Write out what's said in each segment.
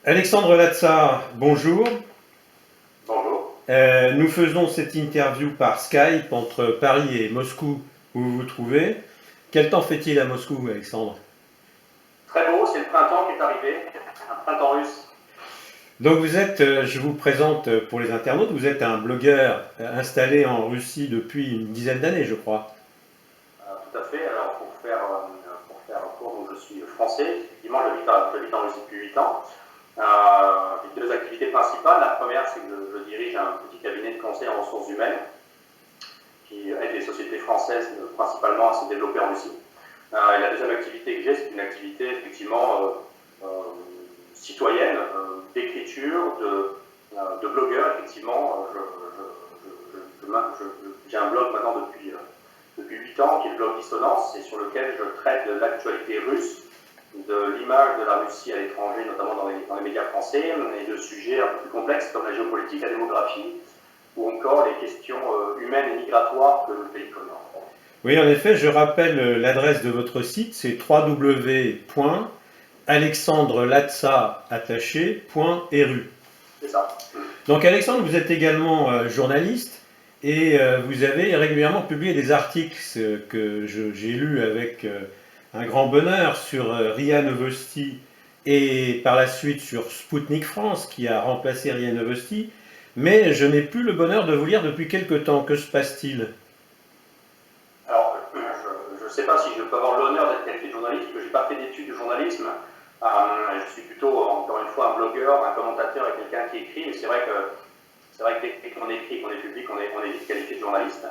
Alexandre Latsa, bonjour. Bonjour. Nous faisons cette interview par Skype entre Paris et Moscou, où vous vous trouvez. Quel temps fait-il à Moscou, Alexandre? Très beau, c'est le printemps qui est arrivé, un printemps russe. Donc vous êtes, je vous présente pour les internautes, vous êtes un blogueur installé en Russie depuis une dizaine d'années, je crois. Tout à fait. Alors pour faire court, donc je suis français. Effectivement, j'habite en Russie depuis 8 ans. J'ai deux activités principales. La première, c'est que je dirige un petit cabinet de conseil en ressources humaines qui aide les sociétés françaises principalement à se développer en Russie. Et la deuxième activité que j'ai, c'est une activité effectivement citoyenne, d'écriture, de blogueur. Effectivement, j'ai un blog maintenant depuis 8 ans qui est le blog Dissonance et sur lequel je traite de l'actualité russe, de l'image de la Russie à l'étranger, notamment dans les médias français, et de sujets un peu plus complexes comme la géopolitique, la démographie, ou encore les questions humaines et migratoires que le pays connaît. Oui, en effet, je rappelle l'adresse de votre site, c'est www.alexandrelatsa.ru. C'est ça. Donc Alexandre, vous êtes également journaliste et vous avez régulièrement publié des articles que j'ai lus avec un grand bonheur sur RIA Novosti et par la suite sur Sputnik France qui a remplacé RIA Novosti. Mais je n'ai plus le bonheur de vous lire depuis quelque temps. Que se passe-t-il? Alors, je ne sais pas si je peux avoir l'honneur d'être qualifié de journaliste, parce que je n'ai pas fait d'études de journalisme. Je suis plutôt, encore une fois, un blogueur, un commentateur et quelqu'un qui écrit. Mais c'est vrai que dès qu'on écrit, qu'on est public, on est vite qualifié de journaliste.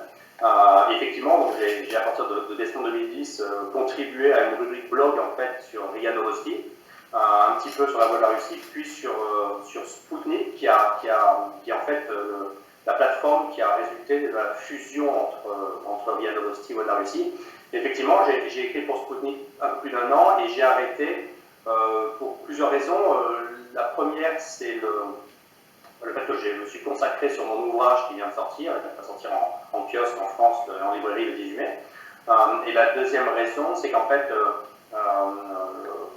Effectivement, j'ai à partir de décembre 2010 contribué à une rubrique blog en fait sur RIA Novosti, un petit peu sur la voie de la Russie, puis sur Sputnik, qui est en fait la plateforme qui a résulté de la fusion entre RIA Novosti et voie de la Russie. Et effectivement, j'ai écrit pour Sputnik un peu plus d'un an et j'ai arrêté pour plusieurs raisons. La première, c'est le fait que je me suis consacré sur mon ouvrage qui vient de sortir, il va sortir en kiosque en France, en librairie le 18 mai. Et la deuxième raison, c'est qu'en fait,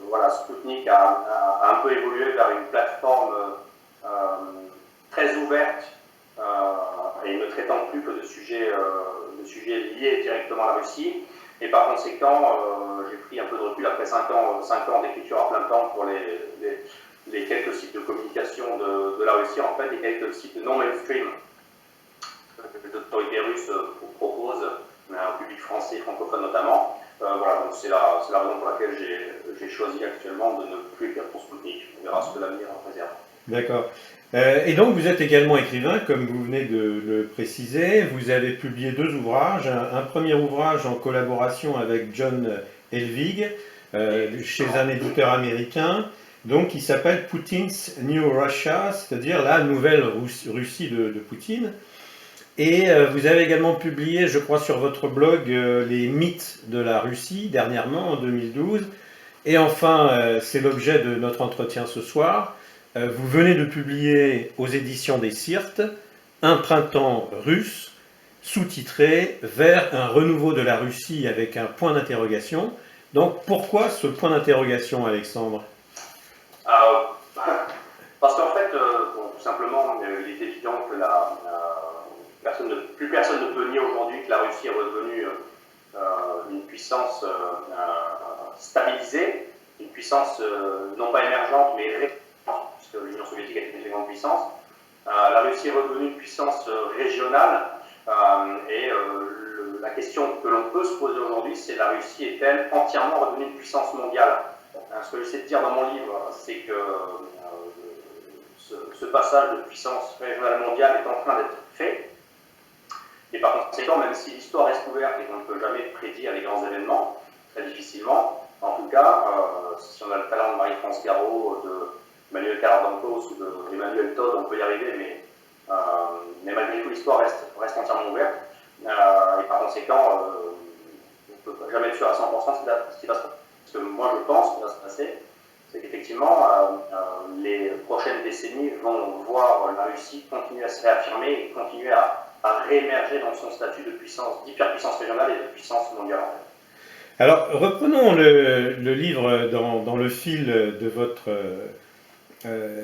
voilà, Sputnik a un peu évolué vers une plateforme très ouverte et ne traitant plus que de sujets liés directement à la Russie. Et par conséquent, j'ai pris un peu de recul après 5 ans d'écriture à plein temps pour les quelques sites de communication de la Russie, en fait, et quelques sites non mainstream que les autorités russes proposent, mais un public français, francophone notamment. Voilà, donc c'est la raison pour laquelle j'ai choisi actuellement de ne plus écrire pour Sputnik. On verra ce que l'avenir réserve. D'accord. Et donc vous êtes également écrivain, comme vous venez de le préciser. Vous avez publié deux ouvrages. Un premier ouvrage en collaboration avec John Helvig, chez un éditeur américain, donc qui s'appelle Putin's New Russia, c'est-à-dire la nouvelle Russie de Poutine. Et vous avez également publié, je crois, sur votre blog, les mythes de la Russie, dernièrement, en 2012. Et enfin, c'est l'objet de notre entretien ce soir. Vous venez de publier aux éditions des Sirtes Un printemps russe, sous-titré Vers un renouveau de la Russie avec un point d'interrogation. Donc pourquoi ce point d'interrogation, Alexandre? Parce qu'en fait, bon, tout simplement, il est évident que plus personne ne peut nier aujourd'hui que la Russie est redevenue une puissance stabilisée, une puissance non pas émergente, mais récente, puisque l'Union soviétique était une très grande puissance. La Russie est redevenue une puissance régionale, et la question que l'on peut se poser aujourd'hui, c'est la Russie est-elle entièrement redevenue une puissance mondiale? Ce que j'essaie de dire dans mon livre, c'est que ce passage de puissance régionale mondiale est en train d'être fait. Et par conséquent, même si l'histoire reste ouverte et qu'on ne peut jamais prédire les grands événements, très difficilement, en tout cas, si on a le talent de Marie-France Garot, de Manuel Calardancos ou d'Emmanuel Todd, on peut y arriver, mais malgré tout, l'histoire reste entièrement ouverte. Et par conséquent, on ne peut jamais être sûr à 100% ce qui va se passer. Ce que moi je pense qu'il va se passer, c'est qu'effectivement, les prochaines décennies vont voir la Russie continuer à se réaffirmer et continuer à réémerger dans son statut d'hyperpuissance régionale et de puissance mondiale. En fait. Alors reprenons le livre dans le fil de votre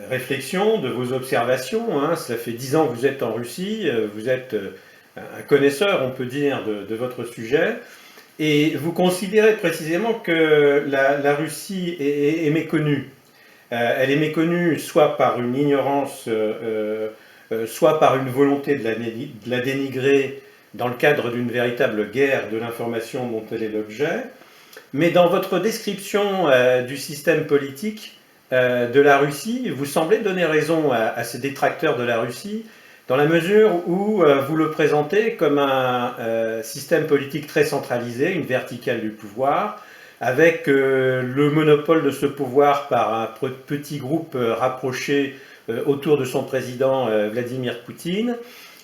réflexions, de vos observations. Hein. Cela fait 10 ans que vous êtes en Russie, vous êtes un connaisseur, on peut dire, de votre sujet. Et vous considérez précisément que la Russie est méconnue. Elle est méconnue soit par une ignorance, soit par une volonté de la dénigrer dans le cadre d'une véritable guerre de l'information dont elle est l'objet. Mais dans votre description du système politique de la Russie, vous semblez donner raison à ces détracteurs de la Russie, dans la mesure où vous le présentez comme un système politique très centralisé, une verticale du pouvoir, avec le monopole de ce pouvoir par un petit groupe rapproché autour de son président Vladimir Poutine.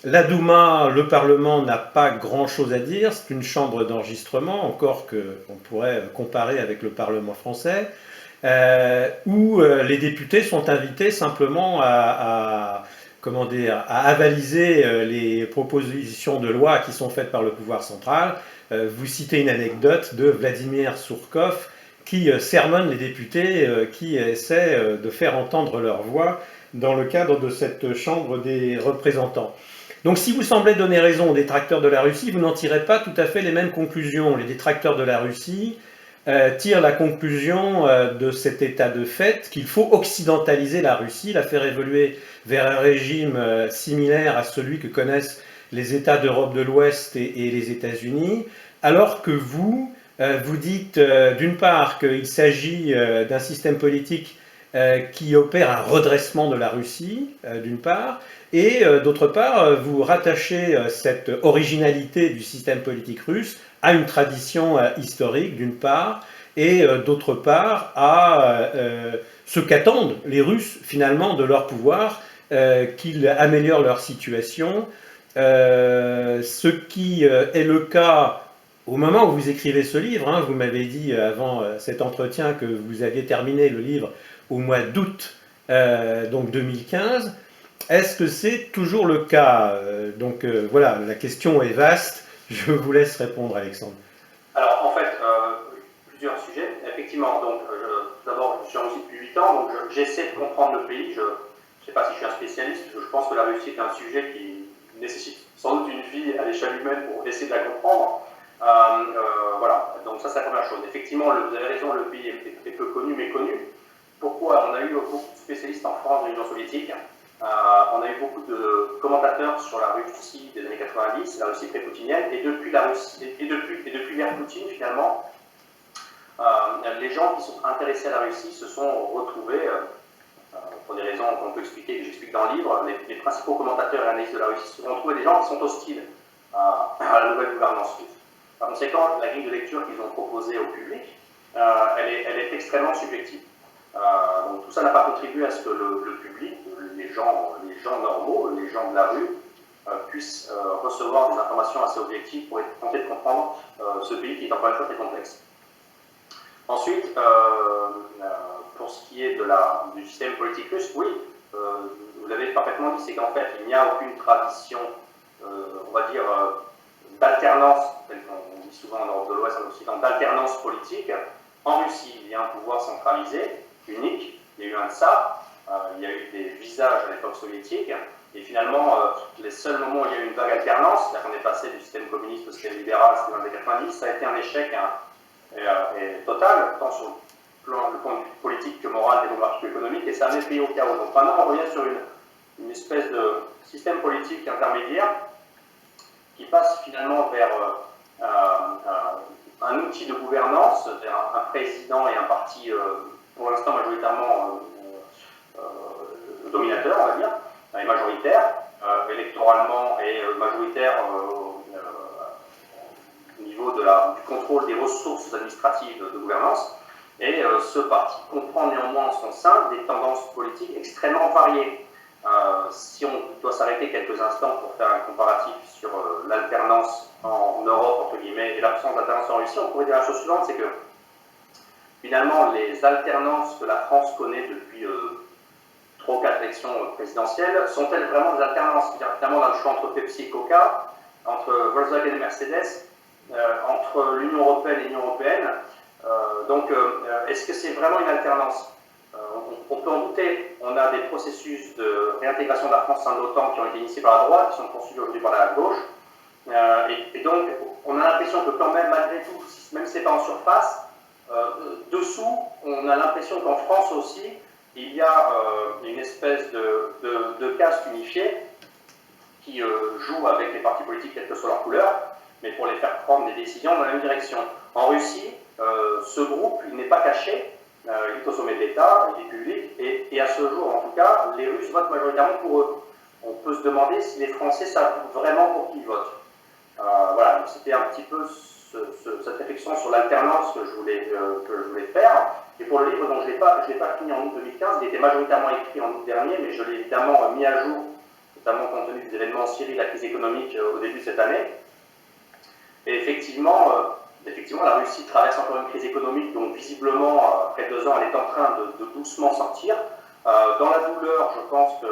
La Douma, le Parlement, n'a pas grand-chose à dire, c'est une chambre d'enregistrement, encore qu'on pourrait comparer avec le Parlement français, où les députés sont invités simplement comment dire, à avaliser les propositions de loi qui sont faites par le pouvoir central. Vous citez une anecdote de Vladimir Surkov qui sermonne les députés qui essaient de faire entendre leur voix dans le cadre de cette chambre des représentants. Donc si vous semblez donner raison aux détracteurs de la Russie, vous n'en tirez pas tout à fait les mêmes conclusions. Les détracteurs de la Russie tirent la conclusion de cet état de fait qu'il faut occidentaliser la Russie, la faire évoluer vers un régime similaire à celui que connaissent les États d'Europe de l'Ouest et les États-Unis, alors que vous dites d'une part qu'il s'agit d'un système politique qui opère un redressement de la Russie, d'une part, et d'autre part, vous rattachez cette originalité du système politique russe à une tradition historique, d'une part, et d'autre part, à ce qu'attendent les Russes, finalement, de leur pouvoir, qu'ils améliorent leur situation, ce qui est le cas au moment où vous écrivez ce livre. Hein. Vous m'avez dit avant cet entretien que vous aviez terminé le livre au mois d'août donc 2015. Est-ce que c'est toujours le cas? Donc voilà, la question est vaste. Je vous laisse répondre, Alexandre. Alors, en fait, plusieurs sujets. Effectivement, donc, d'abord, je suis en Russie depuis 8 ans, donc j'essaie de comprendre le pays. Je ne sais pas si je suis un spécialiste, je pense que la Russie est un sujet qui nécessite sans doute une vie à l'échelle humaine pour essayer de la comprendre. Voilà, donc ça, c'est la première chose. Effectivement, vous avez raison, le pays est peu connu, méconnu. Pourquoi? On a eu beaucoup de spécialistes en France de l'Union soviétique. On a eu beaucoup de commentateurs sur la Russie des années 90, la Russie pré-poutinienne, et depuis l'ère Poutine, finalement, les gens qui sont intéressés à la Russie se sont retrouvés, pour des raisons qu'on peut expliquer, que j'explique dans le livre, les principaux commentateurs et analystes de la Russie se sont retrouvés des gens qui sont hostiles à la nouvelle gouvernance russe. Par conséquent, la grille de lecture qu'ils ont proposée au public, elle est extrêmement subjective. Donc tout ça n'a pas contribué à ce que le public, les gens normaux, les gens de la rue, puissent recevoir des informations assez objectives pour tenter de comprendre ce pays qui est encore une fois très complexe. Ensuite, pour ce qui est du système politique russe, oui, vous l'avez parfaitement dit, c'est qu'en fait, il n'y a aucune tradition, on va dire, d'alternance, telle qu'on dit souvent en Europe de l'Ouest, en Occident, d'alternance politique. En Russie, il y a un pouvoir centralisé, unique, il y a eu un tsar, il y a eu des visages à l'époque soviétique, et finalement, les seuls moments où il y a eu une vague alternance, c'est-à-dire qu'on est passé du système communiste au système libéral, c'était dans les années 90, ça a été un échec total, tant sur le point de vue politique que moral, démographique, économique, et ça a amené le pays au chaos. Donc maintenant, on revient sur une espèce de système politique intermédiaire qui passe finalement vers un outil de gouvernance, un président et un parti, pour l'instant majoritairement dominateur, on va dire, et majoritaire, électoralement et majoritaire au niveau du contrôle des ressources administratives de gouvernance. Et ce parti comprend néanmoins en son sein des tendances politiques extrêmement variées. Si on doit s'arrêter quelques instants pour faire un comparatif sur l'alternance en Europe, entre guillemets, et l'absence d'alternance en Russie, on pourrait dire la chose suivante, c'est que finalement, les alternances que la France connaît depuis 3 ou 4 élections présidentielles, sont-elles vraiment des alternances? C'est-à-dire finalement dans le choix entre Pepsi et Coca, entre Volkswagen et Mercedes, entre l'Union européenne et l'Union européenne. Donc, est-ce que c'est vraiment une alternance? on peut en douter. On a des processus de réintégration de la France dans l'OTAN qui ont été initiés par la droite, qui sont poursuivis aujourd'hui par la gauche. Et donc, on a l'impression que quand même, malgré tout, même si ce n'est pas en surface, dessous, on a l'impression qu'en France aussi, il y a une espèce de caste unifiée qui joue avec les partis politiques, quelle que soit leur couleur, mais pour les faire prendre des décisions dans la même direction. En Russie, ce groupe, il n'est pas caché, il est au sommet de l'État, il est public, et à ce jour, en tout cas, les Russes votent majoritairement pour eux. On peut se demander si les Français savent vraiment pour qui ils votent. Voilà, c'était un petit peu cette réflexion sur l'alternance que je voulais faire. Et pour le livre, donc, je ne l'ai pas fini en août 2015, il était majoritairement écrit en août dernier, mais je l'ai évidemment mis à jour, notamment compte tenu des événements en Syrie, la crise économique au début de cette année. Et effectivement, la Russie traverse encore une crise économique, donc visiblement, après 2 ans, elle est en train de doucement sortir. Dans la douleur, je pense que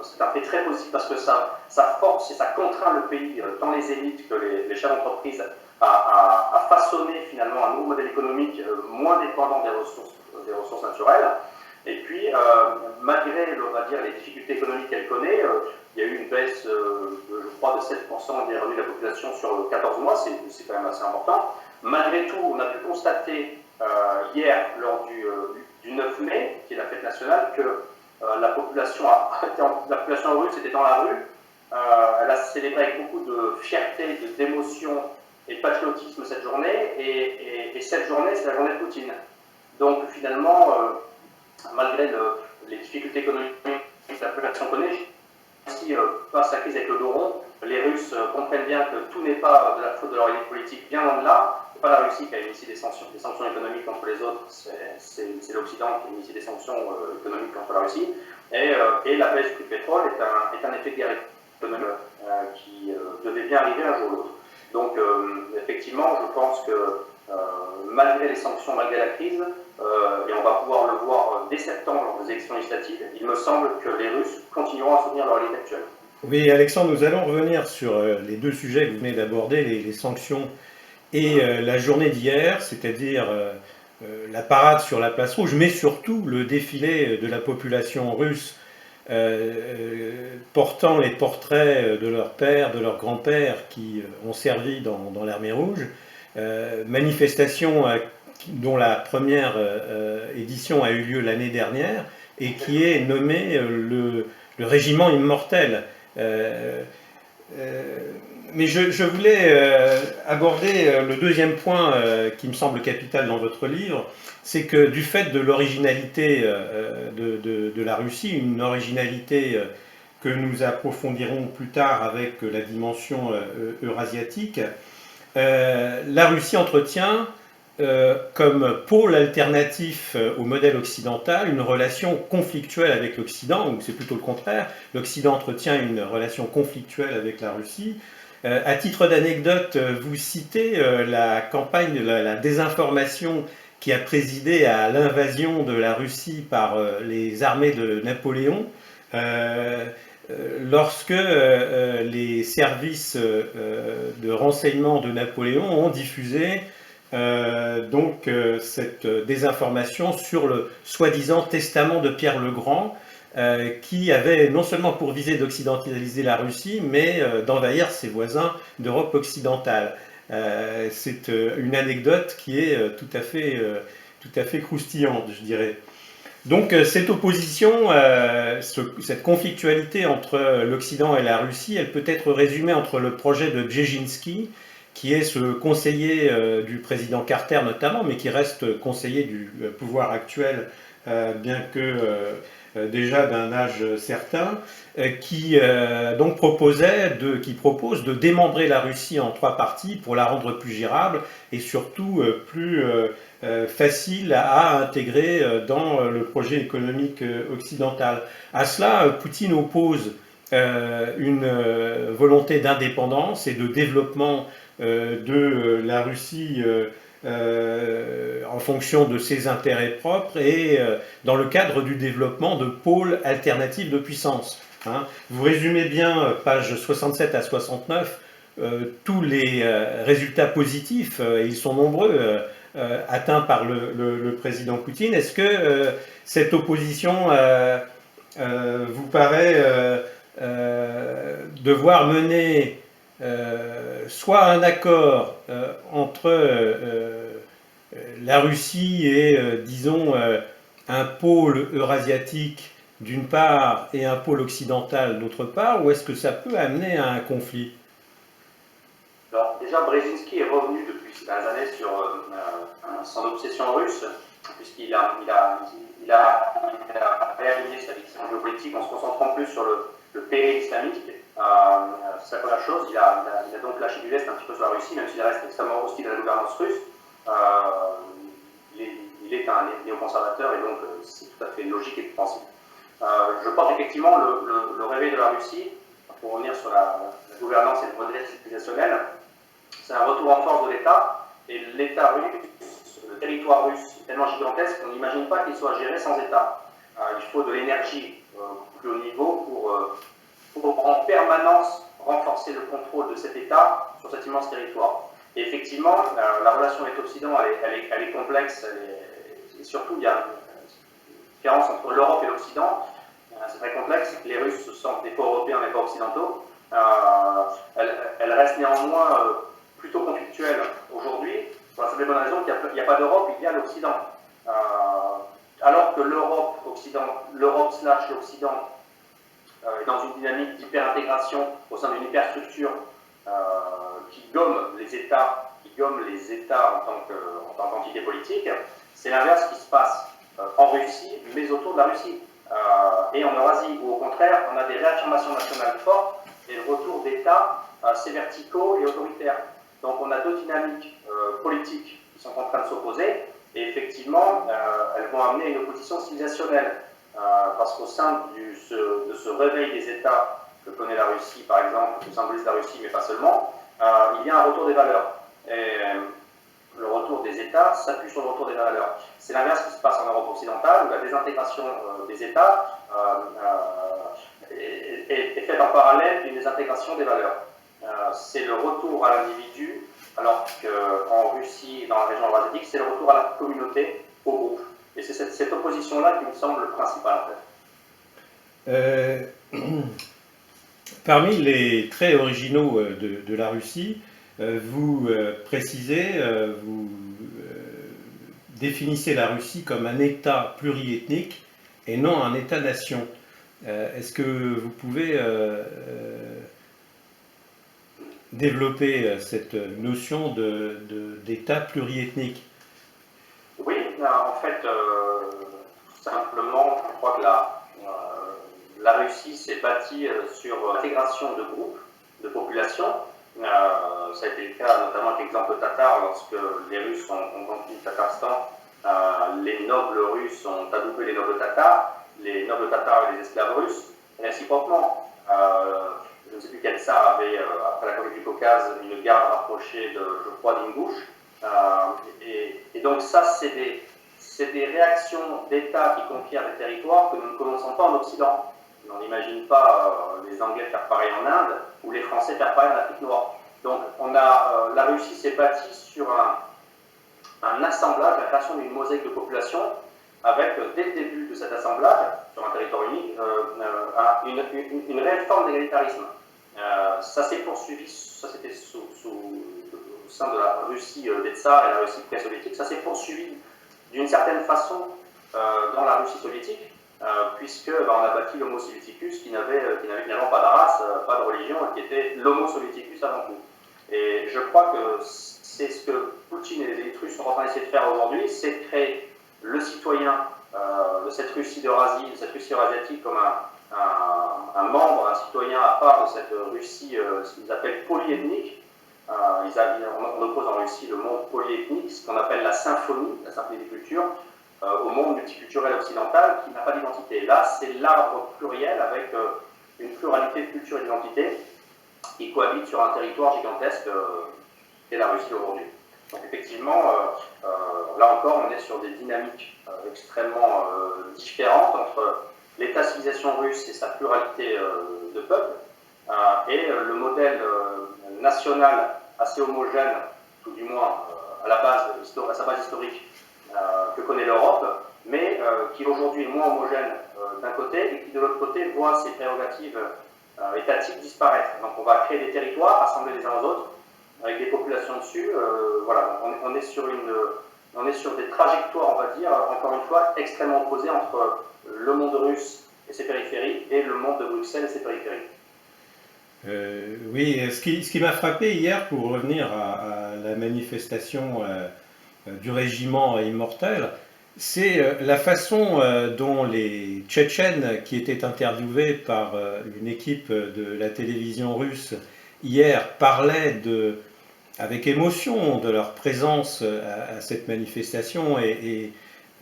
c'est un fait très positif parce que ça force et ça contraint le pays, tant les élites que les chefs d'entreprise, à façonner finalement un nouveau modèle économique moins dépendant des ressources naturelles. Et puis, malgré, on va dire, les difficultés économiques qu'elle connaît, il y a eu une baisse, je crois, de 7% des revenus de la population sur 14 mois, c'est quand même assez important. Malgré tout, on a pu constater hier, lors du 9 mai, qui est la fête nationale, que la population russe était dans la rue. Elle a célébré avec beaucoup de fierté, d'émotion et de patriotisme cette journée. Et cette journée, c'est la journée de Poutine. Donc finalement, malgré les difficultés économiques que la population connaît, si face à la crise avec le dos rond, les Russes comprennent bien que tout n'est pas de la faute de leur élite politique, bien loin de là. Ce n'est pas la Russie qui a initié des sanctions économiques contre les autres, c'est l'Occident qui a initié des sanctions économiques contre la Russie. Et la baisse du prix du pétrole est un effet de guerre économique qui devait bien arriver un jour ou l'autre. Donc effectivement, je pense que malgré les sanctions, malgré la crise, et on va pouvoir le voir dès septembre lors des élections législatives, il me semble que les Russes continueront à soutenir leur élite actuelle. Oui, Alexandre, nous allons revenir sur les 2 sujets que vous venez d'aborder, les sanctions et la journée d'hier, c'est-à-dire la parade sur la place rouge, mais surtout le défilé de la population russe portant les portraits de leurs pères, de leurs grands-pères qui ont servi dans l'armée rouge. Manifestation dont la première édition a eu lieu l'année dernière et qui est nommée le régiment immortel. Mais je voulais aborder le 2e point qui me semble capital dans votre livre, c'est que du fait de l'originalité de la Russie, une originalité que nous approfondirons plus tard avec la dimension eurasiatique, la Russie entretient comme pôle alternatif au modèle occidental une relation conflictuelle avec l'Occident, ou c'est plutôt le contraire, l'Occident entretient une relation conflictuelle avec la Russie. À titre d'anecdote, vous citez la campagne de la désinformation qui a présidé à l'invasion de la Russie par les armées de Napoléon, lorsque les services de renseignement de Napoléon ont diffusé cette désinformation sur le soi-disant testament de Pierre le Grand, qui avait non seulement pour visée d'occidentaliser la Russie, mais d'envahir ses voisins d'Europe occidentale. C'est une anecdote qui est tout à fait croustillante, je dirais. Donc cette opposition, cette conflictualité entre l'Occident et la Russie, elle peut être résumée entre le projet de Brzezinski, qui est ce conseiller du président Carter notamment, mais qui reste conseiller du pouvoir actuel, bien que déjà d'un âge certain, qui propose de démembrer la Russie en 3 parties pour la rendre plus gérable et surtout plus facile à intégrer dans le projet économique occidental. À cela, Poutine oppose une volonté d'indépendance et de développement de la Russie en fonction de ses intérêts propres et dans le cadre du développement de pôles alternatifs de puissance. Vous résumez bien, pages 67 à 69, tous les résultats positifs, et ils sont nombreux, atteint par le président Poutine. Est-ce que cette opposition vous paraît devoir mener soit un accord entre la Russie et, disons, un pôle eurasiatique d'une part et un pôle occidental d'autre part, ou est-ce que ça peut amener à un conflit? Alors, déjà, Brzezinski est revenu depuis ces dernières années sur son obsession russe, puisqu'il a réaligné sa vision géopolitique en se concentrant plus sur le péril islamique. C'est la première chose. Il a donc lâché du lest un petit peu sur la Russie, même s'il reste extrêmement hostile à la gouvernance russe. Il est un néoconservateur et donc c'est tout à fait logique et compréhensible. Je pense effectivement le réveil de la Russie, pour revenir sur la gouvernance et le modèle civilisationnel, c'est un retour en force de l'État, et l'État russe, le territoire russe est tellement gigantesque qu'on n'imagine pas qu'il soit géré sans État. Il faut de l'énergie plus haut niveau pour en permanence renforcer le contrôle de cet État sur cet immense territoire. Et effectivement, la relation avec l'Occident, elle est complexe, et surtout il y a une différence entre l'Europe et l'Occident. C'est très complexe. Les Russes se sentent des pas européens mais pas occidentaux. Elle reste néanmoins plutôt conflictuelle aujourd'hui, pour la simple et bonne raison qu'il n'y a pas d'Europe, il y a l'Occident. Alors que l'Europe/l'Occident est dans une dynamique d'hyper-intégration au sein d'une hyperstructure qui gomme les États en tant qu'entité politique, c'est l'inverse qui se passe en Russie, mais autour de la Russie. Et en Eurasie, où au contraire, on a des réaffirmations nationales fortes et le retour d'États assez verticaux et autoritaires. Donc on a deux dynamiques politiques qui sont en train de s'opposer, et effectivement, elles vont amener une opposition civilisationnelle, parce qu'au sein de ce réveil des États que connaît la Russie, par exemple, que symbolise la Russie, mais pas seulement, il y a un retour des valeurs. Et le retour des États s'appuie sur le retour des valeurs. C'est l'inverse qui se passe en Europe occidentale, où la désintégration des États est faite en parallèle d'une désintégration des valeurs. C'est le retour à l'individu, alors qu'en Russie et dans la région eurasiatique, c'est le retour à la communauté, au groupe. Et c'est cette opposition-là qui me semble principale, en fait. Parmi les traits originaux de la Russie, vous précisez, vous définissez la Russie comme un État pluriethnique et non un État-nation. Est-ce que vous pouvez développer cette notion d'État pluriethnique? Oui, en fait, simplement, je crois que la Russie s'est bâtie sur l'intégration de groupes, de populations. Ça a été le cas notamment avec l'exemple tatar, lorsque les Russes ont conquis le Tatarstan, les nobles russes ont adoubé les nobles tatars, les nobles tatars et les esclaves russes, réciproquement. Je ne sais plus quel tsar avait, après la conquête du Caucase, une garde rapprochée je crois, d'Ingouche. Et donc ça, c'est des réactions d'États qui conquièrent des territoires que nous ne connaissons pas en Occident. On n'imagine pas les Anglais faire pareil en Inde ou les Français faire pareil en Afrique noire. Donc la Russie s'est bâtie sur un assemblage, la création d'une mosaïque de population, avec dès le début de cet assemblage, sur un territoire unique, une réelle forme d'égalitarisme. Ça s'est poursuivi, ça c'était au sein de la Russie des tsars et la Russie pré-soviétique, ça s'est poursuivi d'une certaine façon dans la Russie soviétique, puisque on a bâti l'Homo soviéticus qui n'avait finalement pas de race, pas de religion, et qui était l'Homo soviéticus avant tout. Et je crois que c'est ce que Poutine et les élites russes sont en train d'essayer de faire aujourd'hui, c'est de créer le citoyen de cette Russie d'Eurasie, de cette Russie eurasiatique comme un membre, un citoyen à part de cette Russie, ce qu'ils appellent polyethnique. On oppose en Russie le monde polyethnique, ce qu'on appelle la symphonie des cultures, au monde multiculturel occidental qui n'a pas d'identité. Là, c'est l'arbre pluriel avec une pluralité de cultures et d'identités qui cohabitent sur un territoire gigantesque qu'est la Russie aujourd'hui. Donc effectivement, là encore, on est sur des dynamiques extrêmement différentes entre l'État-civilisation russe et sa pluralité de peuples et le modèle national assez homogène, tout du moins à sa base historique que connaît l'Europe, mais qui aujourd'hui est moins homogène d'un côté et qui de l'autre côté voit ses prérogatives étatiques disparaître. Donc on va créer des territoires assemblés les uns aux autres avec des populations dessus. Voilà, on est sur des trajectoires, on va dire, encore une fois, extrêmement opposées entre le monde russe et ses périphéries et le monde de Bruxelles et ses périphéries. Oui, ce qui m'a frappé hier, pour revenir à la manifestation du régiment immortel, c'est la façon dont les Tchétchènes qui étaient interviewés par une équipe de la télévision russe hier parlaient avec émotion de leur présence à cette manifestation et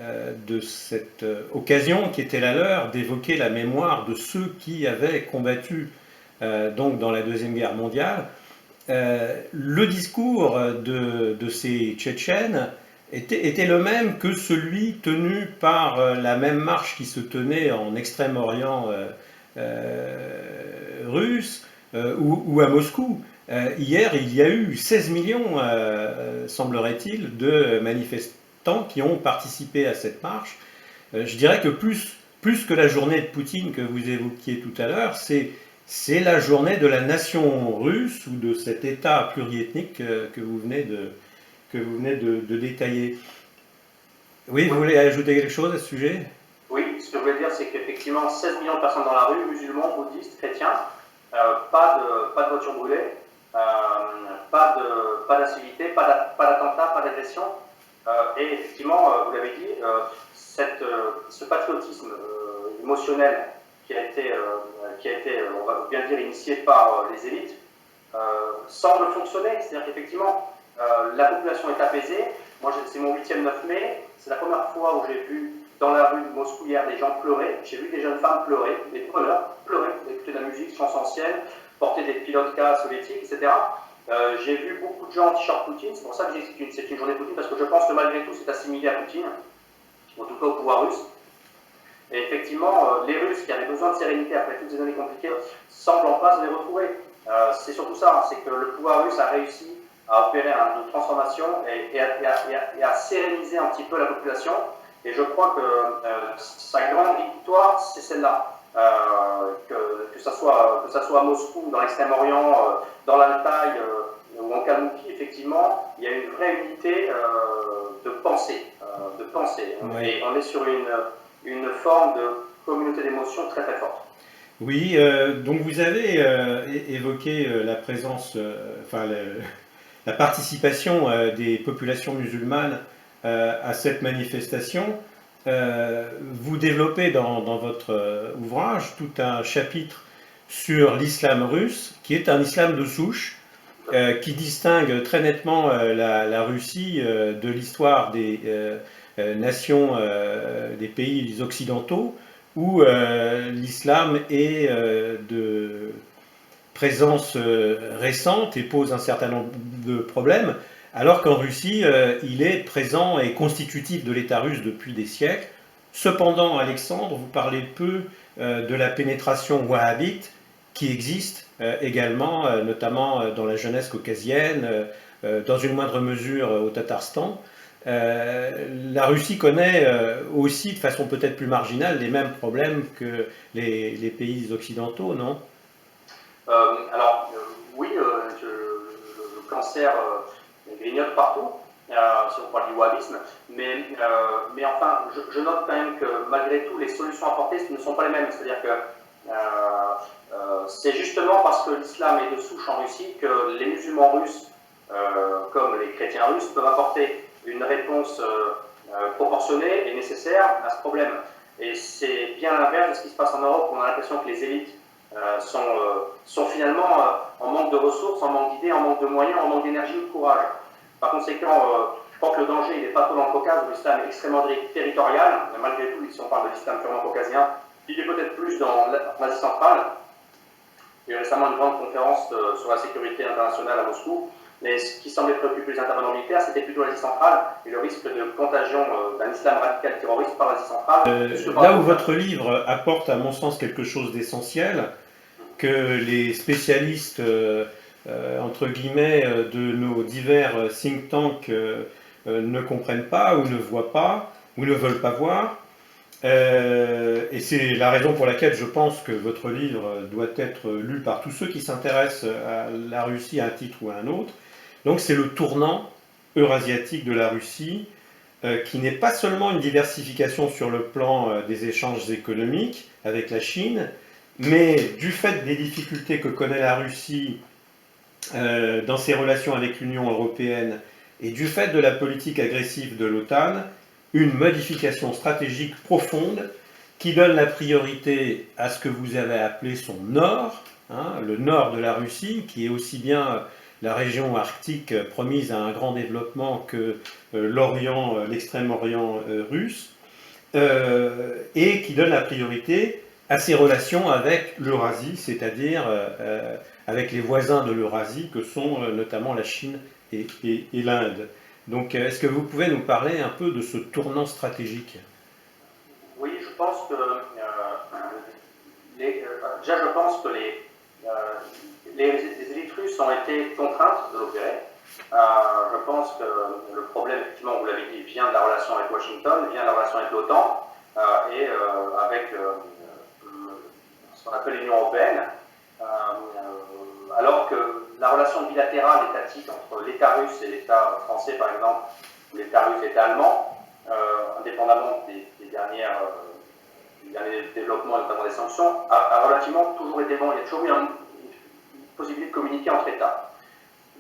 de cette occasion qui était la leur d'évoquer la mémoire de ceux qui avaient combattu donc dans la Deuxième Guerre mondiale. Le discours de ces Tchétchènes était le même que celui tenu par la même marche qui se tenait en Extrême-Orient russe ou à Moscou. Hier, il y a eu 16 millions, semblerait-il, de manifestants qui ont participé à cette marche. Je dirais que plus que la journée de Poutine que vous évoquiez tout à l'heure, c'est la journée de la nation russe ou de cet État pluriethnique que vous venez de détailler. Oui, vous voulez ajouter quelque chose à ce sujet? Oui, ce que je voulais dire, c'est qu'effectivement, 16 millions de personnes dans la rue, musulmans, bouddhistes, chrétiens, pas de voitures brûlées, pas d'incivilité, pas d'attentat, pas d'agression. Et effectivement, vous l'avez dit, ce patriotisme émotionnel qui a été, on va bien dire, initié par les élites, semble fonctionner. C'est-à-dire qu'effectivement, la population est apaisée. Moi, c'est mon 8e 9 mai. C'est la première fois où j'ai vu dans la rue de Moscou hier des gens pleurer. J'ai vu des jeunes femmes pleurer, des preneurs pleurer, écouter de la musique, chansons anciennes, porter des pilotes-cas soviétiques, etc. J'ai vu beaucoup de gens en t-shirt Poutine. C'est pour ça que c'est une journée Poutine, parce que je pense que malgré tout, c'est assimilé à Poutine, en tout cas au pouvoir russe. Et effectivement, les Russes qui avaient besoin de sérénité après toutes ces années compliquées semblent en passe de les retrouver. C'est surtout ça, c'est que le pouvoir russe a réussi à opérer une transformation et à séréniser un petit peu la population. Et je crois que sa grande victoire, c'est celle-là. Que ça soit à Moscou, dans l'Extrême-Orient, dans l'Altaï ou en Kalmoukie, effectivement, il y a une vraie unité de pensée. Oui. Et on est sur une forme de communauté d'émotions très très forte. Oui, donc vous avez évoqué la présence, la participation des populations musulmanes à cette manifestation. Vous développez dans votre ouvrage tout un chapitre sur l'islam russe, qui est un islam de souche, qui distingue très nettement la Russie de l'histoire des nations, des pays occidentaux, où l'islam est de présence récente et pose un certain nombre de problèmes, alors qu'en Russie, il est présent et constitutif de l'État russe depuis des siècles. Cependant, Alexandre, vous parlez peu de la pénétration wahhabite qui existe également, notamment dans la jeunesse caucasienne, dans une moindre mesure au Tatarstan. La Russie connaît aussi, de façon peut-être plus marginale, les mêmes problèmes que les pays occidentaux, non? Oui, le cancer grignote partout, si on parle du wahhabisme, mais enfin, je note quand même que malgré tout, les solutions apportées ne sont pas les mêmes. C'est-à-dire que c'est justement parce que l'islam est de souche en Russie que les musulmans russes, comme les chrétiens russes, peuvent apporter une réponse proportionnée et nécessaire à ce problème. Et c'est bien l'inverse de ce qui se passe en Europe, où on a l'impression que les élites sont finalement en manque de ressources, en manque d'idées, en manque de moyens, en manque d'énergie ou de courage. Par conséquent, je crois que le danger n'est pas trop dans le Caucase, où l'islam est extrêmement territorial, mais malgré tout, si on parle de l'islam purement caucasien, il est peut-être plus dans l'Asie centrale. Il y a eu récemment une grande conférence sur la sécurité internationale à Moscou, mais ce qui semblait préoccuper les intervenants militaires, c'était plutôt l'Asie centrale et le risque de contagion d'un islam radical terroriste par l'Asie centrale. Là où votre livre apporte, à mon sens, quelque chose d'essentiel, que les spécialistes entre guillemets, de nos divers think tanks ne comprennent pas ou ne voient pas ou ne veulent pas voir. Et c'est la raison pour laquelle je pense que votre livre doit être lu par tous ceux qui s'intéressent à la Russie à un titre ou à un autre. Donc c'est le tournant eurasiatique de la Russie, qui n'est pas seulement une diversification sur le plan des échanges économiques avec la Chine, mais du fait des difficultés que connaît la Russie dans ses relations avec l'Union européenne et du fait de la politique agressive de l'OTAN, une modification stratégique profonde qui donne la priorité à ce que vous avez appelé son nord, hein, le nord de la Russie, qui est aussi bien la région arctique promise à un grand développement que l'Orient, l'extrême-orient russe, et qui donne la priorité à ses relations avec l'Eurasie, c'est-à-dire avec les voisins de l'Eurasie que sont notamment la Chine et l'Inde. Donc est-ce que vous pouvez nous parler un peu de ce tournant stratégique? Oui, je pense que déjà je pense que les élites russes ont été contraintes de l'opérer. Je pense que le problème, effectivement, vous l'avez dit, vient de la relation avec Washington, vient de la relation avec l'OTAN et avec ce qu'on appelle l'Union européenne, alors que la relation bilatérale étatique entre l'État russe et l'État français, par exemple, ou l'État russe et l'État allemand, indépendamment des derniers développements, notamment des sanctions, a relativement toujours été bon. Il y a toujours eu une possibilité de communiquer entre États.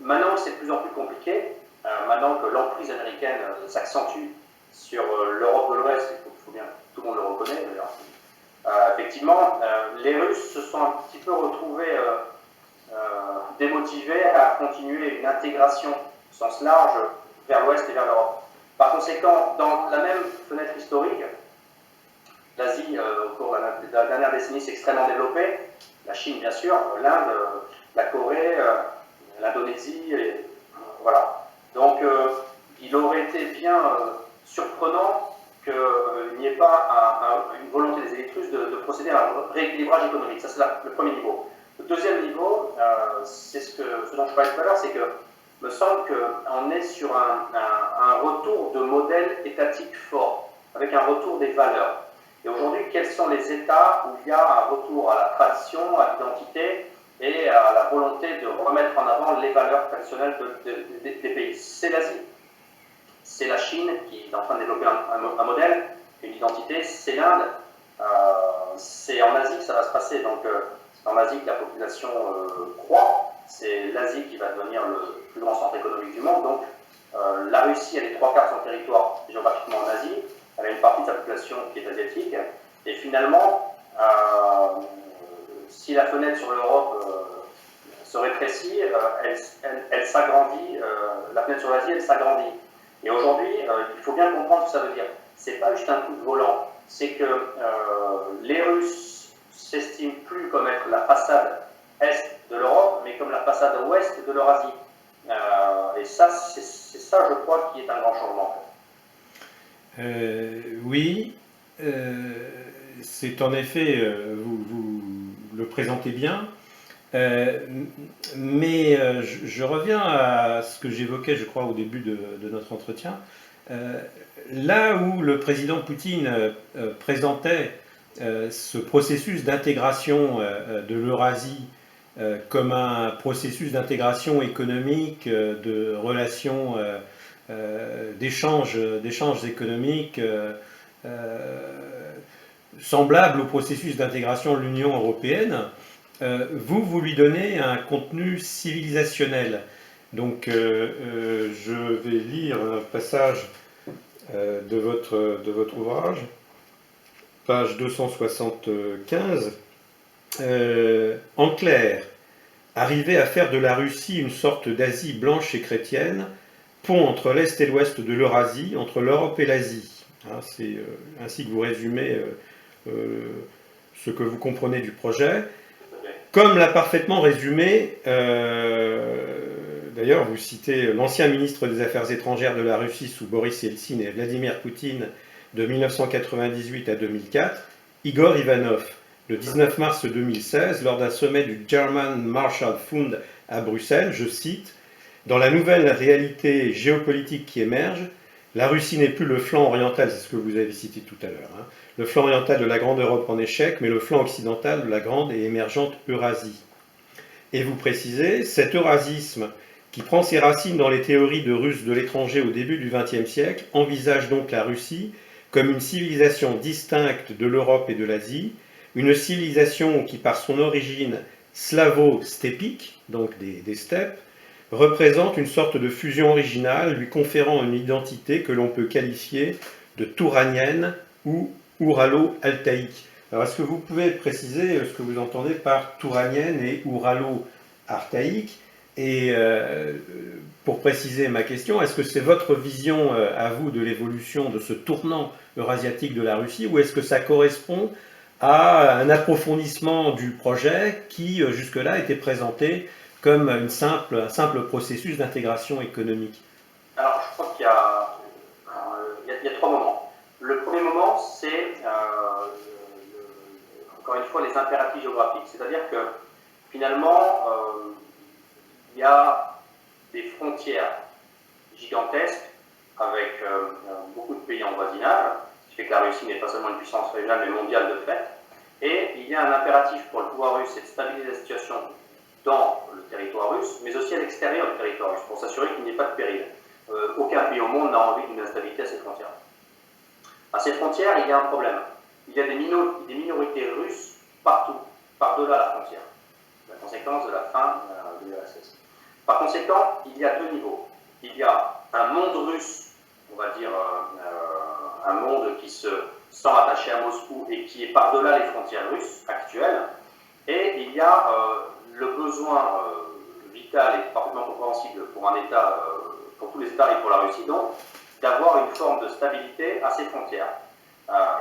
Maintenant, c'est de plus en plus compliqué. Maintenant que l'emprise américaine s'accentue sur l'Europe de l'Ouest, il faut bien, tout le monde le reconnaît d'ailleurs. Effectivement, les Russes se sont un petit peu retrouvés démotivés à continuer une intégration au sens large vers l'Ouest et vers l'Europe. Par conséquent, dans la même fenêtre historique, l'Asie, au cours de la dernière décennie, s'est extrêmement développée. La Chine, bien sûr, l'Inde, la Corée, l'Indonésie, voilà. Donc, il aurait été bien surprenant qu'il n'y ait pas une volonté des élites russes de procéder à un rééquilibrage économique. Ça, c'est le premier niveau. Le deuxième niveau, c'est ce dont je parlais tout à l'heure, c'est que me semble qu'on est sur un retour de modèle étatique fort, avec un retour des valeurs. Et aujourd'hui, quels sont les États où il y a un retour à la tradition, à l'identité et à la volonté de remettre en avant les valeurs traditionnelles des pays? C'est l'Asie. C'est la Chine qui est en train de développer un modèle, une identité. C'est l'Inde. C'est en Asie que ça va se passer. Donc, c'est en Asie que la population croît. C'est l'Asie qui va devenir le plus grand centre économique du monde. Donc, la Russie a les 3/4 de son territoire géographiquement en Asie. Elle a une partie de sa population qui est asiatique. Et finalement, si la fenêtre sur l'Europe se rétrécit, elle s'agrandit. La fenêtre sur l'Asie, elle s'agrandit. Et aujourd'hui, il faut bien comprendre ce que ça veut dire. C'est pas juste un coup de volant. C'est que les Russes s'estiment plus comme être la façade est de l'Europe, mais comme la façade ouest de l'Eurasie. Et ça, c'est ça, je crois, qui est un grand changement. Oui, c'est en effet, vous le présentez bien, mais je reviens à ce que j'évoquais, je crois, au début de notre entretien. Là où le président Poutine présentait ce processus d'intégration de l'Eurasie comme un processus d'intégration économique, de relations, d'échanges économiques semblables au processus d'intégration de l'Union européenne, vous lui donnez un contenu civilisationnel. Donc je vais lire un passage de votre ouvrage, page 275. En clair, arriver à faire de la Russie une sorte d'Asie blanche et chrétienne, pont entre l'Est et l'Ouest de l'Eurasie, entre l'Europe et l'Asie. Hein, c'est ainsi que vous résumez ce que vous comprenez du projet. Comme l'a parfaitement résumé, d'ailleurs vous citez l'ancien ministre des Affaires étrangères de la Russie sous Boris Yeltsin et Vladimir Poutine de 1998 à 2004, Igor Ivanov, le 19 mars 2016, lors d'un sommet du German Marshall Fund à Bruxelles, je cite, « Dans la nouvelle réalité géopolitique qui émerge, la Russie n'est plus le flanc oriental, c'est ce que vous avez cité tout à l'heure, hein, le flanc oriental de la grande Europe en échec, mais le flanc occidental de la grande et émergente Eurasie. » Et vous précisez, cet eurasisme qui prend ses racines dans les théories de Russes de l'étranger au début du XXe siècle, envisage donc la Russie comme une civilisation distincte de l'Europe et de l'Asie, une civilisation qui, par son origine slavo-stépique, donc des steppes, représente une sorte de fusion originale, lui conférant une identité que l'on peut qualifier de touranienne ou ouralo-altaïque. Alors, est-ce que vous pouvez préciser ce que vous entendez par touranienne et ouralo-archaïque? Et pour préciser ma question, est-ce que c'est votre vision à vous de l'évolution de ce tournant eurasiatique de la Russie, ou est-ce que ça correspond à un approfondissement du projet qui jusque-là était présenté comme un simple processus d'intégration économique? Alors, je crois qu'il y a trois moments. Le premier moment, c'est encore une fois les impératifs géographiques, c'est-à-dire que finalement, il y a des frontières gigantesques avec beaucoup de pays en voisinage, ce qui fait que la Russie n'est pas seulement une puissance régionale mais mondiale de fait. Et il y a un impératif pour le pouvoir russe, c'est de stabiliser la situation dans le territoire russe, mais aussi à l'extérieur du territoire russe, pour s'assurer qu'il n'y ait pas de péril. Aucun pays au monde n'a envie d'une instabilité à ces frontières. À ces frontières, il y a un problème. Il y a des minorités russes partout, par-delà la frontière. La conséquence de la fin de l'URSS. Par conséquent, il y a deux niveaux. Il y a un monde russe, on va dire un monde qui se sent attaché à Moscou et qui est par-delà les frontières russes actuelles. Et il y a le besoin vital et parfaitement compréhensible pour un État, pour tous les États et pour la Russie, donc, d'avoir une forme de stabilité à ses frontières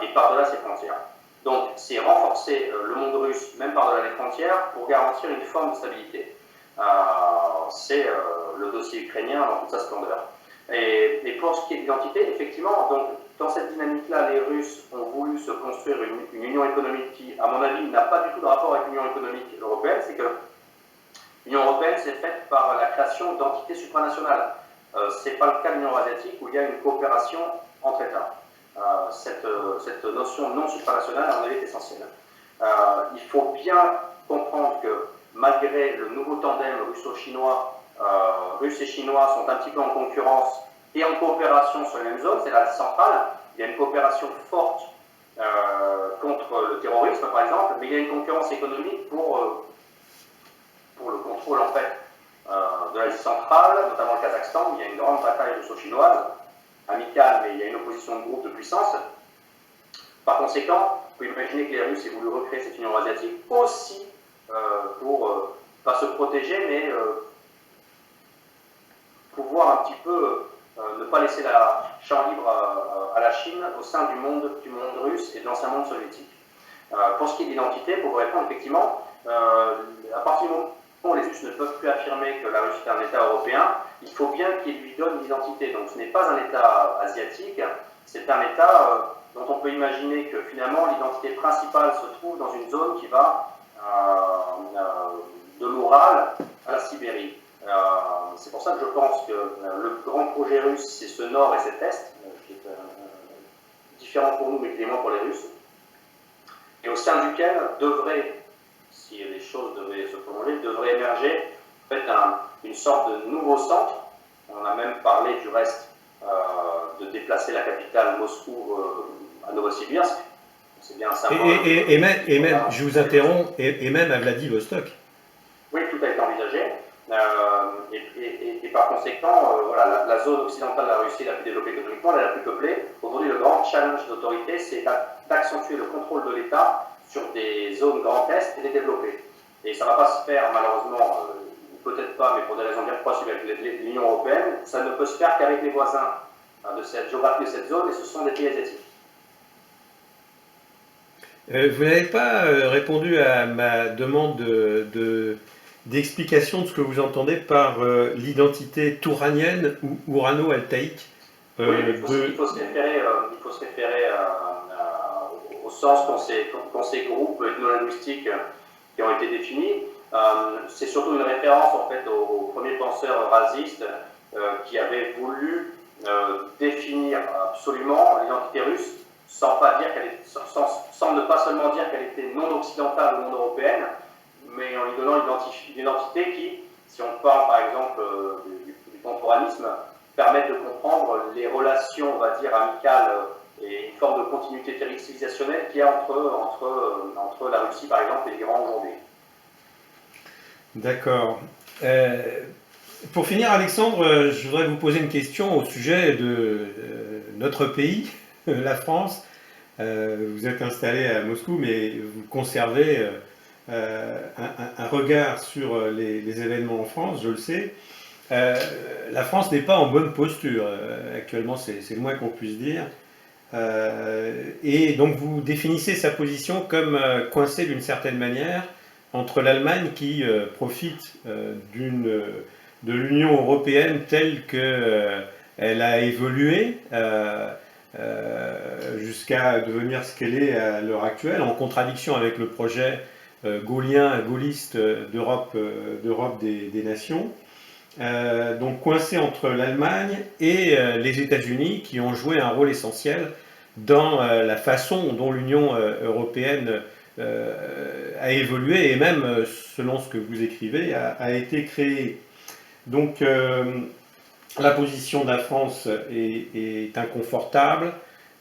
et par-delà ses frontières. Donc, c'est renforcer le monde russe, même par-delà les frontières, pour garantir une forme de stabilité. C'est le dossier ukrainien dans toute sa splendeur. Et pour ce qui est de l'identité, effectivement, donc, dans cette dynamique-là, les Russes ont voulu se construire une union économique qui, à mon avis, n'a pas du tout de rapport avec l'union économique européenne. C'est que l'Union européenne s'est faite par la création d'entités supranationales. Ce n'est pas le cas de l'Union eurasiatique où il y a une coopération entre États. Cette notion non supranationale, à mon avis, est essentielle. Il faut bien comprendre que malgré le nouveau tandem russo-chinois, Russes et Chinois sont un petit peu en concurrence et en coopération sur les mêmes zones, c'est l'Asie centrale. Il y a une coopération forte contre le terrorisme, par exemple, mais il y a une concurrence économique pour le contrôle, en fait, de l'Asie centrale, notamment le Kazakhstan, où il y a une grande bataille russo-chinoise, amicale, mais il y a une opposition de groupe de puissance. Par conséquent, vous pouvez imaginer que les Russes aient voulu recréer cette union asiatique aussi pour pas se protéger, mais pouvoir un petit peu ne pas laisser la champ libre à la Chine au sein du monde russe et de l'ancien monde soviétique. Pour ce qui est de l'identité, pour vous répondre, effectivement, à partir du moment où les Russes ne peuvent plus affirmer que la Russie est un État européen, il faut bien qu'ils lui donnent une identité. Donc ce n'est pas un État asiatique, c'est un État dont on peut imaginer que finalement l'identité principale se trouve dans une zone qui va de l'Oural à la Sibérie. C'est pour ça que je pense que le grand projet russe, c'est ce nord et cet est, qui est différent pour nous, mais clément pour les Russes, et au sein duquel devrait, si les choses devaient se prolonger, devrait émerger en fait, une sorte de nouveau centre. On a même parlé du reste de déplacer la capitale Moscou à Novosibirsk. C'est bien un symbole. Et même, je vous interromps, et même à Vladivostok. Oui, tout a été envisagé. Et par conséquent, voilà, la zone occidentale de la Russie est la plus développée économiquement, elle est la plus peuplée. Aujourd'hui, le grand challenge d'autorité, c'est d'accentuer le contrôle de l'État sur des zones Grand Est et les développer. Et ça ne va pas se faire, malheureusement, peut-être pas, mais pour des raisons bien possibles avec l'Union européenne, ça ne peut se faire qu'avec les voisins de cette géographie de cette zone, et ce sont des pays asiatiques. Vous n'avez pas répondu à ma demande d'explication de ce que vous entendez par l'identité touranienne ou ourano-altaïque. Oui, il faut se référer au sens qu'ont ces groupes ethno-linguistiques qui ont été définis. C'est surtout une référence en fait au premier penseur rasiste qui avait voulu définir absolument l'identité russe sans ne pas seulement dire qu'elle était non occidentale ou non européenne, mais en lui donnant une identité qui, si on parle par exemple du temporalisme, permet de comprendre les relations, on va dire, amicales et une forme de continuité civilisationnelle qu'il y a entre la Russie, par exemple, et l'Iran aujourd'hui. D'accord. Pour finir, Alexandre, je voudrais vous poser une question au sujet de notre pays, la France. Vous êtes installé à Moscou, mais vous conservez un regard sur les événements en France, je le sais. La France n'est pas en bonne posture. Actuellement, c'est le moins qu'on puisse dire. Et donc vous définissez sa position comme coincée d'une certaine manière entre l'Allemagne qui profite de l'Union européenne telle qu'elle a évolué jusqu'à devenir ce qu'elle est à l'heure actuelle, en contradiction avec le projet gaulliste d'Europe des nations. Donc coincé entre l'Allemagne et les États-Unis qui ont joué un rôle essentiel dans la façon dont l'Union européenne a évolué et même, selon ce que vous écrivez, a été créée. Donc la position de la France est inconfortable.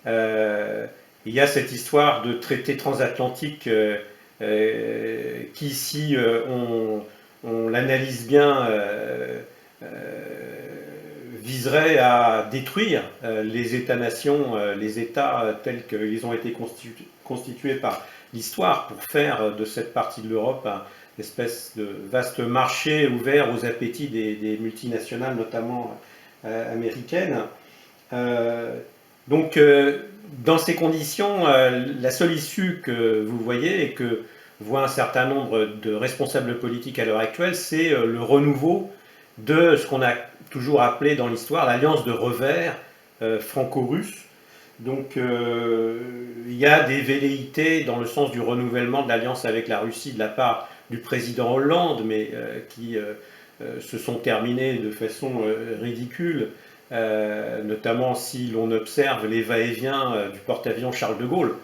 Il y a cette histoire de traité transatlantique qui, si on l'analyse bien, viserait à détruire les États-nations, les États tels qu'ils ont été constitués par l'histoire pour faire de cette partie de l'Europe une espèce de vaste marché ouvert aux appétits des multinationales, notamment américaines. Donc, dans ces conditions, la seule issue que vous voyez et que voit un certain nombre de responsables politiques à l'heure actuelle, c'est le renouveau de ce qu'on a toujours appelé dans l'histoire l'alliance de revers franco-russe. Donc il y a des velléités dans le sens du renouvellement de l'alliance avec la Russie de la part du président Hollande, mais qui se sont terminées de façon ridicule, notamment si l'on observe les va-et-vient du porte-avions Charles de Gaulle,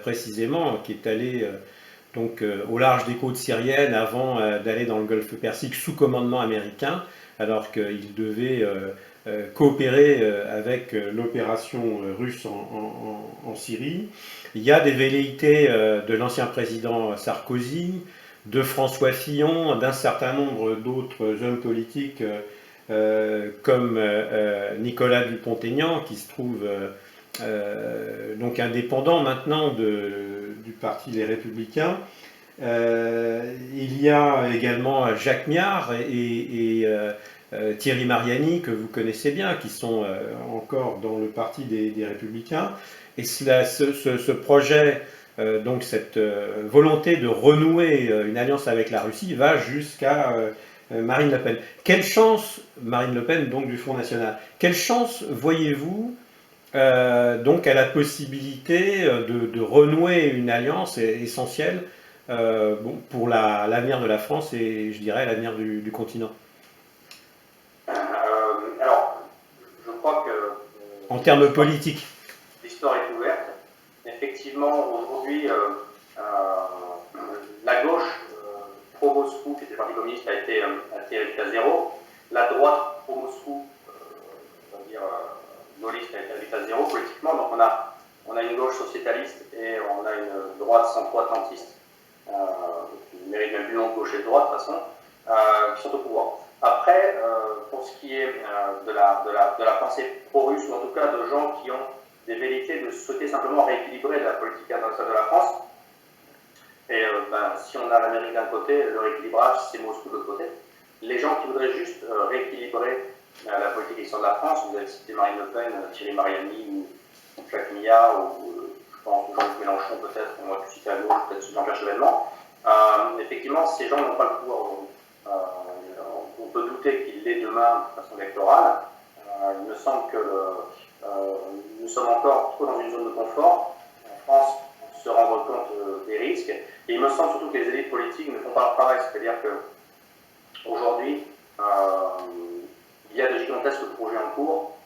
précisément, qui est allé donc au large des côtes syriennes avant d'aller dans le Golfe Persique sous commandement américain, alors qu'il devait coopérer avec l'opération russe en Syrie. Il y a des velléités de l'ancien président Sarkozy, de François Fillon, d'un certain nombre d'autres hommes politiques comme Nicolas Dupont-Aignan, qui se trouve donc indépendant maintenant du parti Les Républicains. Il y a également Jacques Miard et Thierry Mariani, que vous connaissez bien, qui sont encore dans le parti des Républicains. Et ce projet, donc cette volonté de renouer une alliance avec la Russie, va jusqu'à Marine Le Pen. Quelle chance, Marine Le Pen, donc du Front National, quelle chance voyez-vous donc à la possibilité de renouer une alliance essentielle pour l'avenir de la France et, je dirais, l'avenir du continent? Alors, je crois que... en termes politiques. L'histoire est ouverte. Effectivement, aujourd'hui, la gauche pro-Moscou, qui était le Parti communiste, a été réduite à zéro. La droite pro-Moscou, on va dire gaulliste, a été réduite à zéro politiquement. Donc on a une gauche sociétaliste et on a une droite centro-atlantiste, qui mérite même plus long de gauche et de droite de toute façon, qui sont au pouvoir. Après, pour ce qui est de la pensée pro-russe, ou en tout cas de gens qui ont des velléités de souhaiter simplement rééquilibrer la politique internationale de la France, et si on a l'Amérique d'un côté, le rééquilibrage, c'est Moscou de l'autre côté. Les gens qui voudraient juste rééquilibrer la politique extérieure de la France, vous avez cité Marine Le Pen, Thierry Mariani, ou Jacques Millard, ou je pense Jean-Luc Mélenchon peut-être, on va plus citer à gauche, peut-être Jean-Pierre Chevènement. Effectivement, ces gens n'ont pas le pouvoir aujourd'hui. On peut douter qu'il l'ait demain de façon électorale. Il me semble que nous sommes encore trop dans une zone de confort. En France, se rendre compte des risques. Et il me semble surtout que les élites politiques ne font pas leur travail, c'est-à-dire qu'aujourd'hui, il y a de gigantesques projets en cours.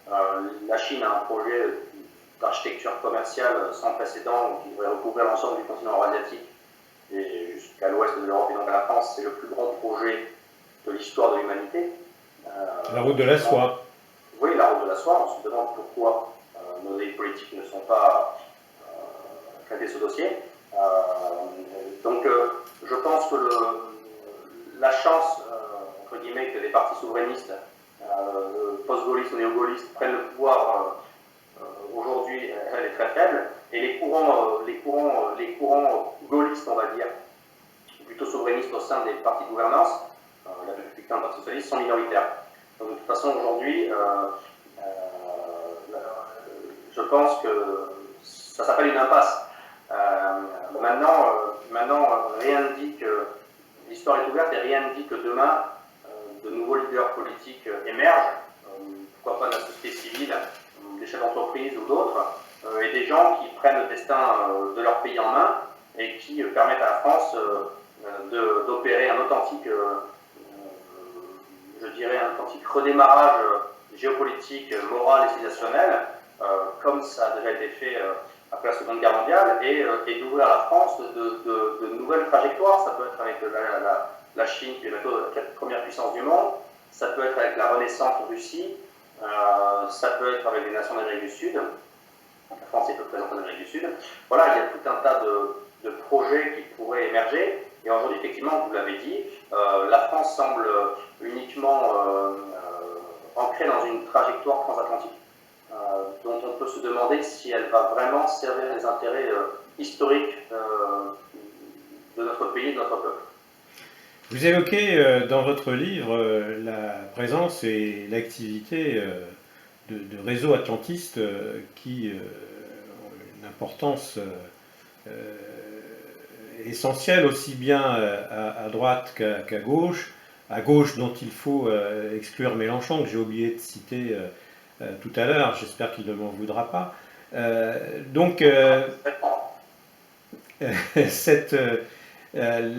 La Chine a un projet d'architecture commerciale sans précédent qui devrait recouvrir l'ensemble du continent eurasiatique et jusqu'à l'ouest de l'Europe et donc à la France. C'est le plus grand projet de l'histoire de l'humanité. La route de la soie. Oui, la route de la soie. On se demande pourquoi nos élites politiques ne sont pas traitées ce dossier. Donc, je pense que la chance, entre guillemets, que les partis souverainistes, post-gaullistes ou néo-gaullistes prennent le pouvoir aujourd'hui, elle est très faible. Et les courants gaullistes, on va dire, plutôt souverainistes au sein des partis de gouvernance, la République, le Parti socialiste, sont minoritaires. Donc, de toute façon, aujourd'hui, je pense que ça s'appelle une impasse. Maintenant, rien ne dit que l'histoire est ouverte et rien ne dit que demain, de nouveaux leaders politiques émergent, pourquoi pas de la société civile, des chefs d'entreprise ou d'autres, et des gens qui prennent le destin de leur pays en main et qui permettent à la France d'opérer un authentique, je dirais, un authentique redémarrage géopolitique, moral et civilisationnel, comme ça a déjà été fait après la Seconde Guerre mondiale, et d'ouvrir à la France de nouvelles trajectoires. Ça peut être avec la Chine, qui est la première puissance du monde, ça peut être avec la Renaissance en Russie, ça peut être avec les nations d'Amérique du Sud. La France est peu présente en Amérique du Sud. Voilà, il y a tout un tas de projets qui pourraient émerger. Et aujourd'hui, effectivement, vous l'avez dit, la France semble uniquement ancrée dans une trajectoire transatlantique, dont on peut se demander si elle va vraiment servir les intérêts historiques de notre pays et de notre peuple. Vous évoquez dans votre livre la présence et l'activité de réseaux atlantistes qui ont une importance essentielle aussi bien à droite qu'à gauche. À gauche, dont il faut exclure Mélenchon, que j'ai oublié de citer tout à l'heure, j'espère qu'il ne m'en voudra pas.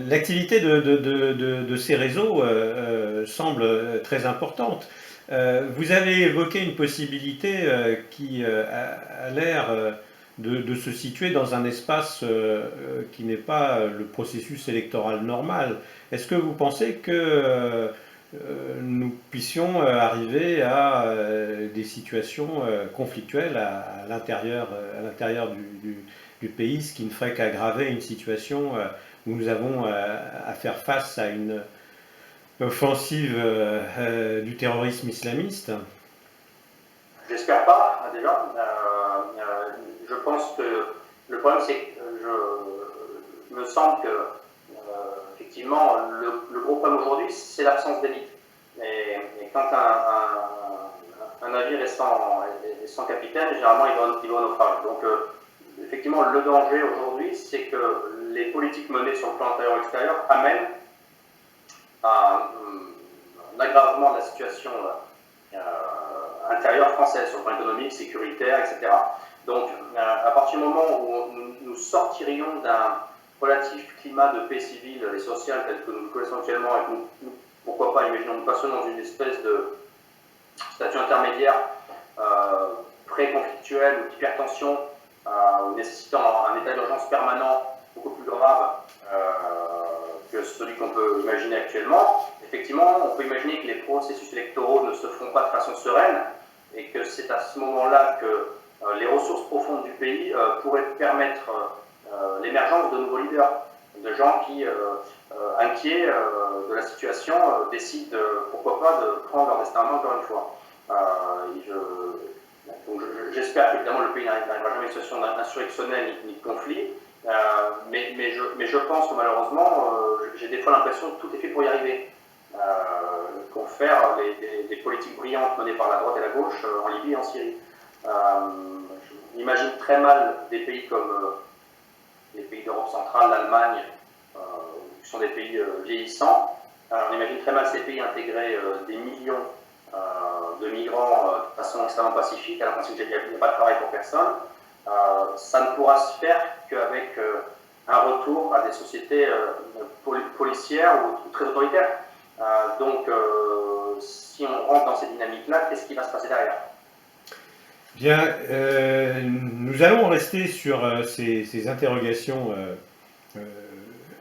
L'activité de ces réseaux semble très importante. Vous avez évoqué une possibilité qui a l'air de se situer dans un espace qui n'est pas le processus électoral normal. Est-ce que vous pensez que nous puissions arriver à des situations conflictuelles à l'intérieur du pays, ce qui ne ferait qu'aggraver une situation où nous avons à faire face à une offensive du terrorisme islamiste? J'espère pas, déjà. Je pense que le problème, c'est que il me semble que, effectivement, le gros problème aujourd'hui, c'est l'absence d'élite. Et quand un navire est sans capitaine, généralement, il va au naufrage. Donc, effectivement, le danger aujourd'hui, c'est que les politiques menées sur le plan intérieur-extérieur amènent à un aggravement de la situation intérieure française, sur le plan économique, sécuritaire, etc. Donc, à partir du moment où nous sortirions d'un relatif climat de paix civile et sociale tel que nous le connaissons actuellement, et que nous pourquoi pas, imaginons, nous passons dans une espèce de statut intermédiaire pré-conflictuel ou d'hypertension, nécessitant un état d'urgence permanent beaucoup plus grave que celui qu'on peut imaginer actuellement, effectivement, on peut imaginer que les processus électoraux ne se feront pas de façon sereine et que c'est à ce moment-là que les ressources profondes du pays pourraient permettre l'émergence de nouveaux leaders, de gens qui, inquiets de la situation, décident, pourquoi pas, de prendre leur destin en main encore une fois. J'espère qu'évidemment le pays n'arrivera jamais à une situation insurrectionnelle ni de conflit, mais je pense que malheureusement, j'ai des fois l'impression que tout est fait pour y arriver. Pour faire des politiques brillantes menées par la droite et la gauche en Libye et en Syrie. J'imagine très mal des pays comme les pays d'Europe centrale, l'Allemagne, qui sont des pays vieillissants. On imagine très mal ces pays intégrer des millions de migrants de façon extrêmement pacifique, alors qu'on sait qu'il n'y a pas de travail pour personne. ça ne pourra se faire qu'avec un retour à des sociétés policières ou très autoritaires. Donc, si on rentre dans ces dynamiques-là, qu'est-ce qui va se passer derrière? Bien, nous allons rester sur ces interrogations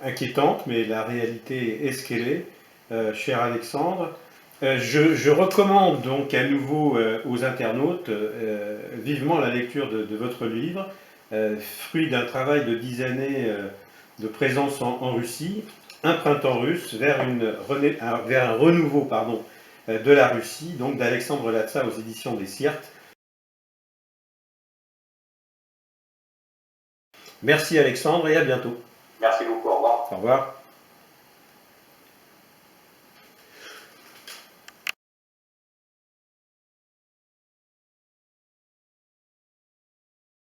inquiétantes, mais la réalité est ce qu'elle est, cher Alexandre. Je recommande donc à nouveau aux internautes vivement la lecture de votre livre, fruit d'un travail de 10 années de présence en Russie, Un printemps russe vers un renouveau de la Russie, donc d'Alexandre Latsa aux éditions des Siertes. Merci Alexandre et à bientôt. Merci beaucoup, au revoir. Au revoir.